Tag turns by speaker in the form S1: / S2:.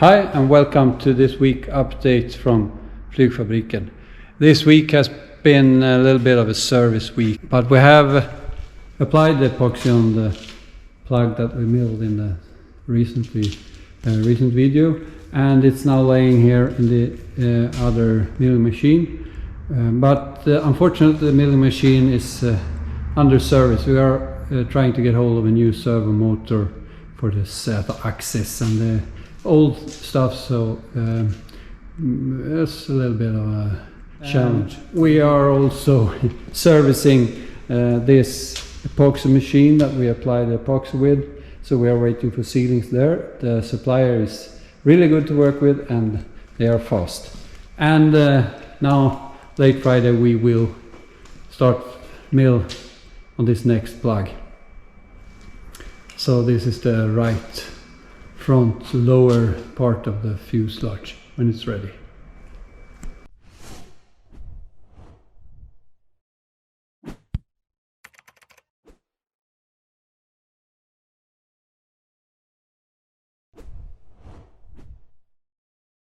S1: Hi and welcome to this week update from Flygfabriken. This week has been a little bit of a service week, but we have applied the epoxy on the plug that we milled in the recent video, and it's now laying here in the other milling machine. Unfortunately the milling machine is under service. We are trying to get hold of a new servo motor for this axis and the old stuff, so it's a little bit of a challenge. We are also servicing this epoxy machine that we apply the epoxy with, so we are waiting for sealings there. The supplier is really good to work with and they are fast. And now late Friday we will start mill on this next plug. So this is the right front lower part of the fuselage when it's ready.